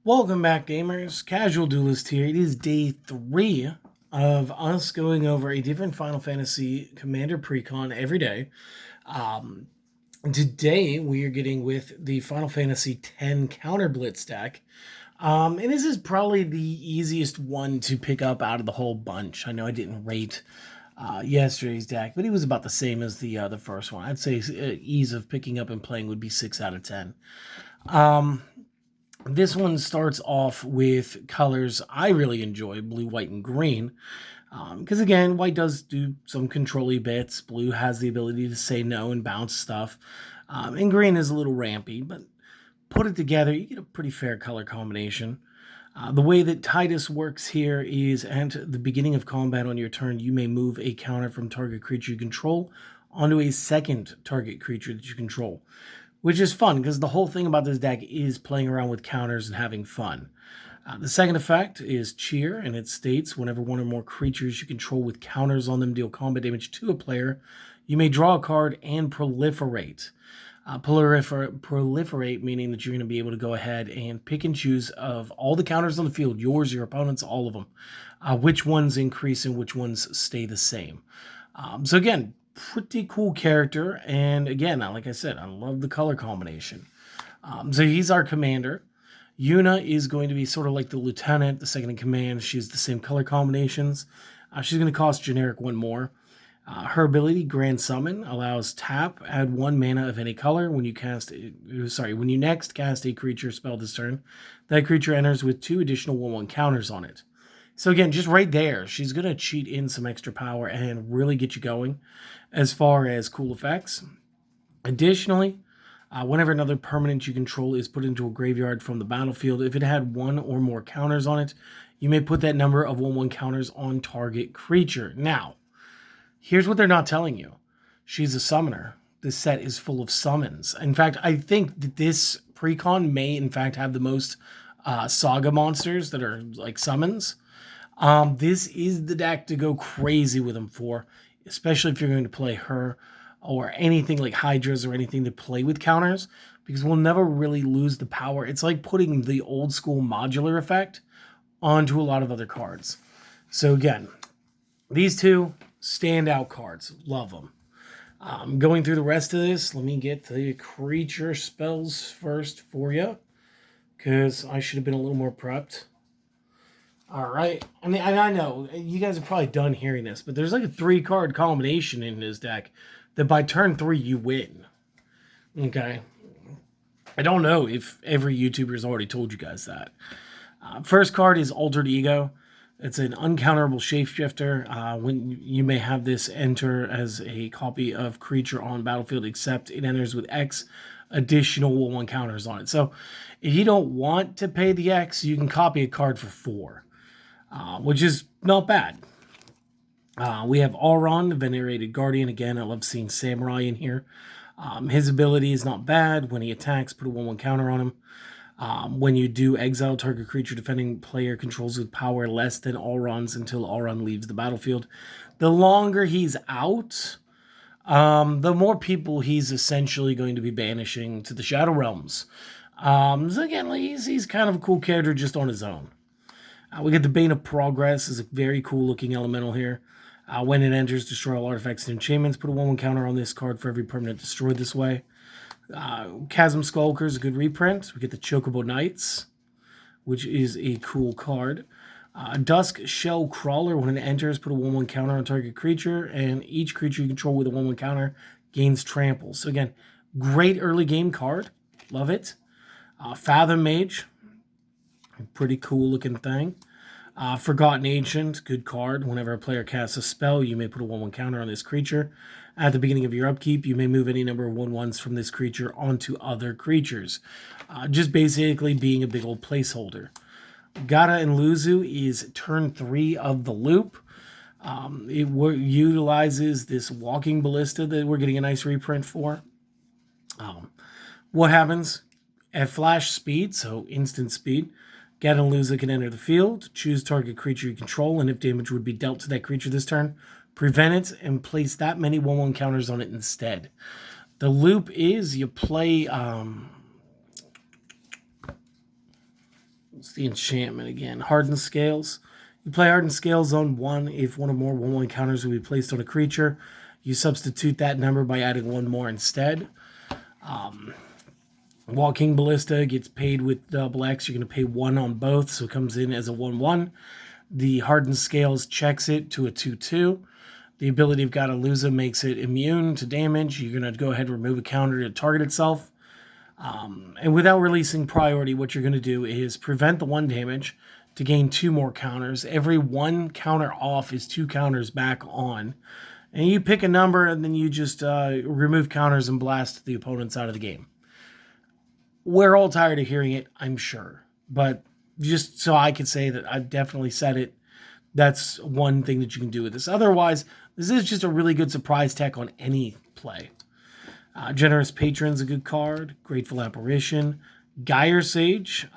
Welcome back, gamers. Casual Duelist here. It is day 3 of us going over a different Final Fantasy Commander Precon every day. Today, we are getting with the Final Fantasy X Counter Blitz deck. And this is probably the easiest one to pick up out of the whole bunch. I know I didn't rate yesterday's deck, but it was about the same as the first one. I'd say ease of picking up and playing would be 6 out of 10. This one starts off with colors I really enjoy, blue, white, and green. Because again, white does do some control-y bits. Blue has the ability to say no and bounce stuff. And green is a little rampy, but put it together, you get a pretty fair color combination. The way that Titus works here is at the beginning of combat on your turn, you may move a counter from target creature you control onto a second target creature that you control. Which is fun, because the whole thing about this deck is playing around with counters and having fun. The second effect is Cheer, and it states, whenever one or more creatures you control with counters on them deal combat damage to a player, you may draw a card and proliferate. Proliferate meaning that you're going to be able to go ahead and pick and choose of all the counters on the field, yours, your opponent's, all of them, which ones increase and which ones stay the same. So again, pretty cool character, and again, like I said, I love the color combination. So he's our commander. Yuna is going to be sort of like the lieutenant, the second in command. She's the same color combinations. She's going to cost generic 1 more. Her ability, Grand Summon, allows tap, add 1 mana of any color. When you next cast a creature spell this turn, that creature enters with 2 additional 1/1 counters on it. So again, just right there, she's going to cheat in some extra power and really get you going as far as cool effects. Additionally, whenever another permanent you control is put into a graveyard from the battlefield, if it had 1 or more counters on it, you may put that number of 1/1 counters on target creature. Now, here's what they're not telling you. She's a summoner. This set is full of summons. In fact, I think that this Precon may, in fact, have the most saga monsters that are like summons. This is the deck to go crazy with them for, especially if you're going to play her or anything like Hydras or anything to play with counters, because we'll never really lose the power. It's like putting the old school modular effect onto a lot of other cards. So again, these two standout cards. Love them. Going through the rest of this, let me get the creature spells first for you, because I should have been a little more prepped. All right. I mean, I know you guys are probably done hearing this, but there's like a 3-card combination in this deck that by turn 3 you win. Okay. I don't know if every YouTuber has already told you guys that. First card is Altered Ego. It's an uncounterable shapeshifter. When you may have this enter as a copy of creature on battlefield, except it enters with X additional 1/1 counters on it. So if you don't want to pay the X, you can copy a card for 4. Which is not bad. We have Auron, the Venerated Guardian. Again, I love seeing Samurai in here. His ability is not bad. When he attacks, put a 1/1 counter on him. When you do exile target creature defending player controls with power less than Auron's until Auron leaves the battlefield. The longer he's out, the more people he's essentially going to be banishing to the Shadow Realms. So again, he's kind of a cool character just on his own. We get the Bane of Progress. Is a very cool looking elemental here. When it enters, destroy all artifacts and enchantments. Put a 1/1 counter on this card for every permanent destroyed this way. Chasm Skulker is a good reprint. We get the Chocobo Knights, which is a cool card. Dusk Shell Crawler. When it enters, put a 1/1 counter on target creature, and each creature you control with a 1/1 counter gains trample. So again, great early game card. Love it. Fathom Mage. Pretty cool looking thing. Forgotten Ancient, good card. Whenever a player casts a spell, you may put a 1/1 counter on this creature. At the beginning of your upkeep, you may move any number of 1/1s from this creature onto other creatures. Just basically being a big old placeholder. Gata and Luzu is turn 3 of the loop. It utilizes this walking ballista that we're getting a nice reprint for. What happens? At flash speed, so instant speed, Gata and Luzu can enter the field, choose target creature you control, and if damage would be dealt to that creature this turn, prevent it and place that many 1/1 counters on it instead. The loop is you play It's the enchantment again. Hardened Scales. You play Hardened Scales on 1 if one or more 1/1 counters will be placed on a creature. You substitute that number by adding 1 more instead. Walking Ballista gets paid with double X. You're going to pay 1 on both, so it comes in as a 1/1. The Hardened Scales checks it to a 2/2. The ability of Gotta-Loser makes it immune to damage. You're going to go ahead and remove a counter to target itself. And without releasing priority, what you're going to do is prevent the 1 damage to gain 2 more counters. Every 1 counter off is 2 counters back on. And you pick a number, and then you just remove counters and blast the opponents out of the game. We're all tired of hearing it, I'm sure. But just so I could say that I've definitely said it, that's one thing that you can do with this. Otherwise, this is just a really good surprise tech on any play. Generous Patron's a good card. Grateful Apparition. Gyre Sage.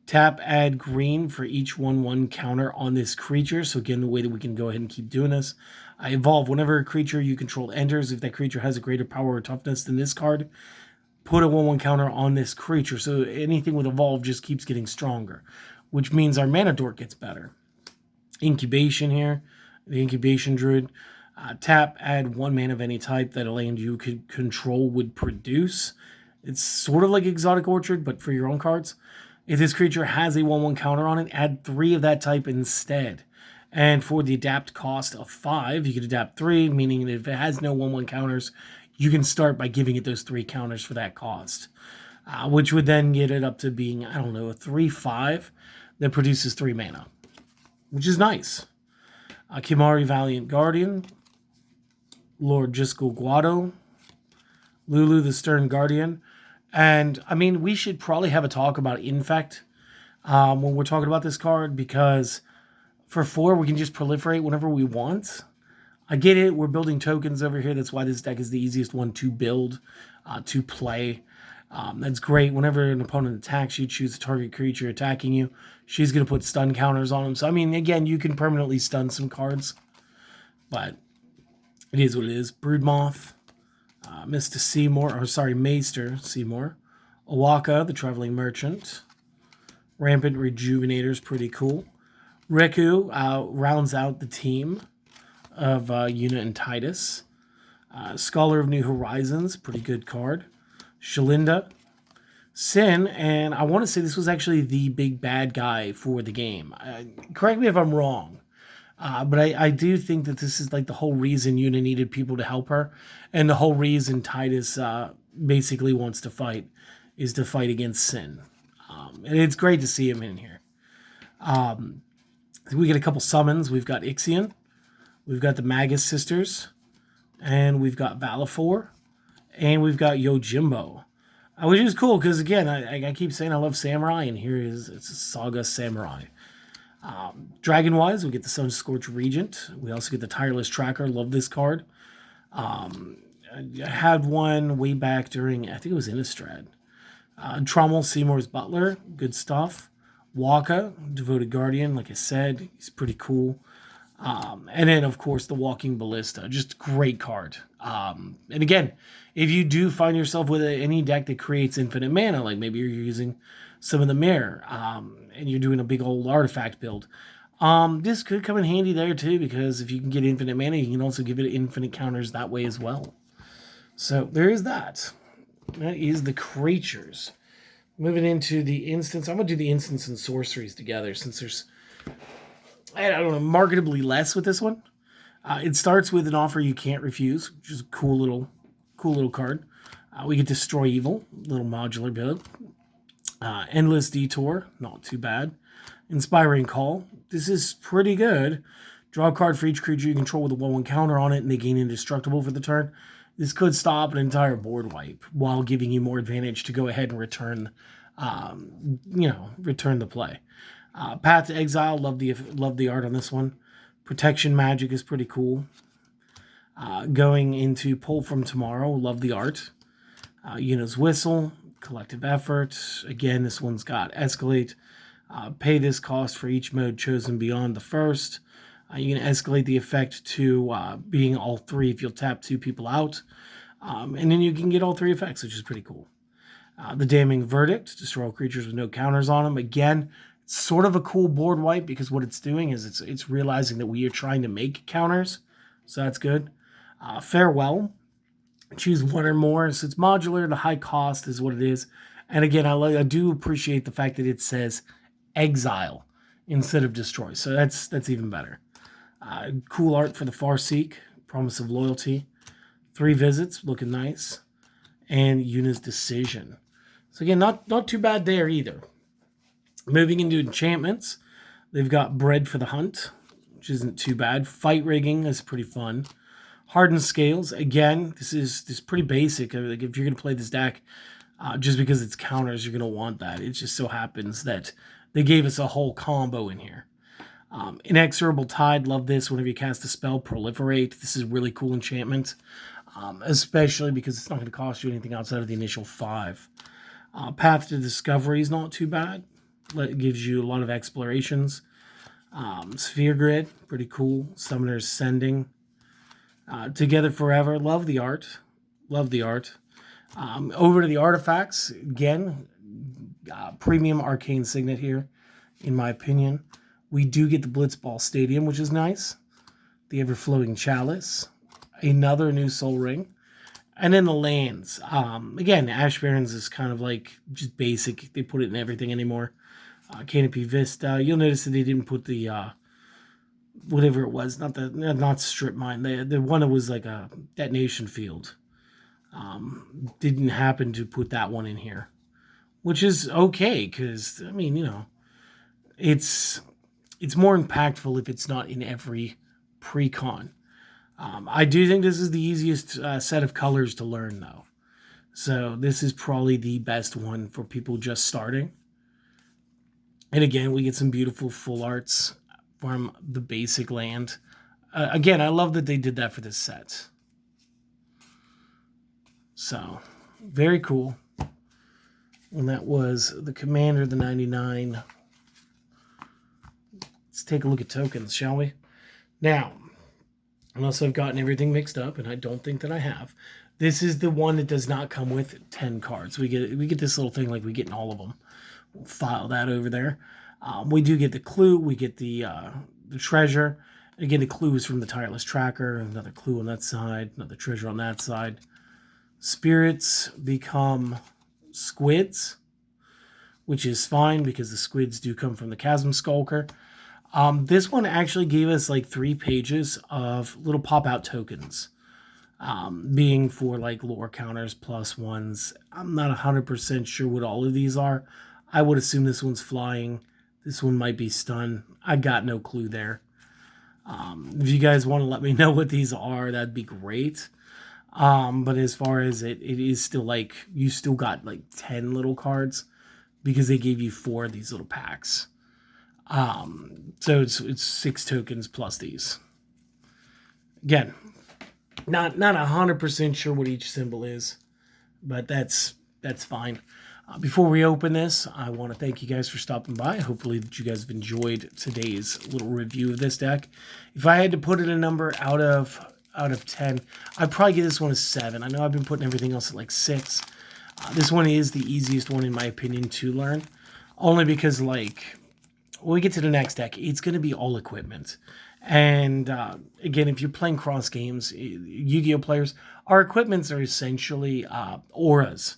Tap, add green for each 1/1 counter on this creature. So again, the way that we can go ahead and keep doing this. Evolve. Whenever a creature you control enters, if that creature has a greater power or toughness than this card, put a 1/1 counter on this creature. So anything with Evolve just keeps getting stronger, which means our mana dork gets better. Incubation here. The Incubation Druid. Tap, add 1 mana of any type that a land you could control would produce. It's sort of like Exotic Orchard, but for your own cards. If this creature has a 1/1 counter on it, add 3 of that type instead. And for the adapt cost of 5, you could adapt 3, meaning that if it has no 1/1 counters, you can start by giving it those 3 counters for that cost. Which would then get it up to being, I don't know, a 3/5 that produces 3 mana. Which is nice. Kimari Valiant Guardian. Lord Jiskel Guado. Lulu the Stern Guardian. And, I mean, we should probably have a talk about Infect when we're talking about this card, because for 4, we can just proliferate whenever we want. I get it. We're building tokens over here. That's why this deck is the easiest one to build, to play. That's great. Whenever an opponent attacks you, choose a target creature attacking you. She's going to put stun counters on them. So, I mean, again, you can permanently stun some cards. But it is what it is. Broodmoth. Maester Seymour. Owaka, the Traveling Merchant. Rampant Rejuvenator is pretty cool. Reku rounds out the team of Yuna and Titus. Scholar of New Horizons, pretty good card. Shalinda. Sin, and I want to say this was actually the big bad guy for the game. Correct me if I'm wrong, but I do think that this is like the whole reason Yuna needed people to help her, and the whole reason Titus basically wants to fight is to fight against Sin. And it's great to see him in here. We get a couple summons. We've got Ixion, we've got the Magus Sisters, and we've got Valifor, and we've got Yojimbo. Which is cool, because again, I keep saying I love Samurai, and here it's a Saga Samurai. Dragon-wise, we get the Sunscorched Regent. We also get the Tireless Tracker. Love this card. I had one way back during, I think it was Innistrad. Trommel, Seymour's Butler. Good stuff. Waka, Devoted Guardian. Like I said, he's pretty cool. And then, of course, the Walking Ballista. Just great card. And again, if you do find yourself with any deck that creates infinite mana, like maybe you're using some of the Mirror, and you're doing a big old artifact build, this could come in handy there too, because if you can get infinite mana, you can also give it infinite counters that way as well. So there is that. That is the creatures. Moving into the instants. I'm going to do the instants and sorceries together, since there's, I don't know, marketably less with this one. It starts with an Offer You Can't Refuse, which is a cool little card. We get Destroy Evil, little modular build. Endless Detour, not too bad. Inspiring Call, this is pretty good. Draw a card for each creature you control with a 1/1 counter on it, and they gain Indestructible for the turn. This could stop an entire board wipe while giving you more advantage to go ahead and return the play. Path to Exile, love the art on this one. Protection Magic is pretty cool. Going into Pull from Tomorrow, love the art. Yuna's Whistle, Collective Effort. Again, this one's got Escalate. Pay this cost for each mode chosen beyond the first. You can escalate the effect to being all 3 if you'll tap 2 people out. And then you can get all 3 effects, which is pretty cool. The Damning Verdict, destroy all creatures with no counters on them. Again, it's sort of a cool board wipe because what it's doing is it's realizing that we are trying to make counters. So that's good. Farewell. Choose one or more. So it's modular. The high cost is what it is. And again, I do appreciate the fact that it says exile instead of destroy. So that's even better. Cool art for the Farseek. Promise of Loyalty. 3 visits. Looking nice. And Yuna's Decision. So again, not too bad there either. Moving into enchantments, they've got Bread for the Hunt, which isn't too bad. Fight Rigging is pretty fun. Hardened Scales, again, this is pretty basic. Like if you're going to play this deck, just because it's counters, you're going to want that. It just so happens that they gave us a whole combo in here. Inexorable Tide, love this. Whenever you cast a spell, Proliferate. This is really cool enchantment, especially because it's not going to cost you anything outside of the initial 5. Path to Discovery is not too bad. It gives you a lot of explorations. Sphere Grid, pretty cool. Summoner's Sending. Together Forever, love the art. Love the art. Over to the artifacts, again, premium arcane signet here, in my opinion. We do get the Blitzball Stadium, which is nice. The Ever-Flowing Chalice. Another new Soul Ring. And then the lands. Again, Ash Barrens is kind of like just basic. They put it in everything anymore. Canopy Vista. You'll notice that they didn't put the whatever it was, not Strip Mine. The one that was like a detonation field. Didn't happen to put that one in here, which is okay because I mean, you know, it's more impactful if it's not in every Precon. I do think this is the easiest set of colors to learn, though. So this is probably the best one for people just starting. And again, we get some beautiful full arts from the basic land. Again, I love that they did that for this set. So, very cool. And that was the Commander, the 99. Let's take a look at tokens, shall we? Now, unless I've gotten everything mixed up, and I don't think that I have, this is the one that does not come with 10 cards. We get this little thing like we get in all of them. We'll file that over there. We do get the clue. We get the treasure. Again, the clue is from the Tireless Tracker. Another clue on that side. Another treasure on that side. Spirits become squids, which is fine because the squids do come from the Chasm Skulker. This one actually gave us like 3 pages of little pop-out tokens, being for like lore counters, +1s. I'm not 100% sure what all of these are. I would assume this one's flying. This one might be stun. I got no clue there. If you guys want to let me know what these are, that'd be great. But as far as it is still like, you still got like 10 little cards because they gave you 4 of these little packs. So it's 6 tokens plus these. Again, not 100% sure what each symbol is, but that's fine. Before we open this, I want to thank you guys for stopping by. Hopefully that you guys have enjoyed today's little review of this deck. If I had to put in a number out of 10, I'd probably give this one a 7. I know I've been putting everything else at like 6. This one is the easiest one in my opinion to learn, only because like when we get to the next deck, it's going to be all equipment. And again, if you're playing cross games, Yu-Gi-Oh players, our equipments are essentially auras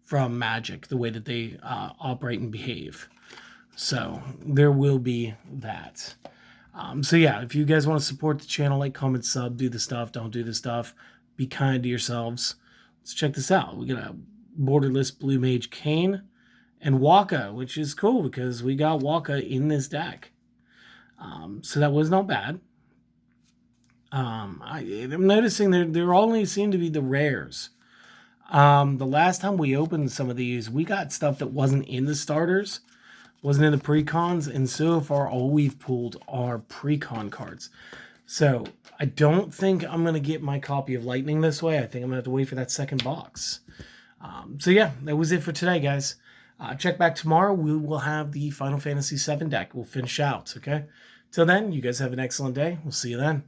from Magic, the way that they operate and behave. So there will be that. So yeah, if you guys want to support the channel, like, comment, sub, do the stuff, don't do the stuff, be kind to yourselves. Let's check this out. We got a borderless Blue Mage Kane and Waka, which is cool because we got Waka in this deck. So that was not bad. I'm noticing there only seem to be the rares. The last time we opened some of these, we got stuff that wasn't in the starters, wasn't in the precons, and so far all we've pulled are precon cards. So I don't think I'm going to get my copy of Lightning this way. I think I'm going to have to wait for that second box. So yeah, that was it for today, guys. Check back tomorrow. We will have the Final Fantasy VII deck. We'll finish out, okay? Till then, you guys have an excellent day. We'll see you then.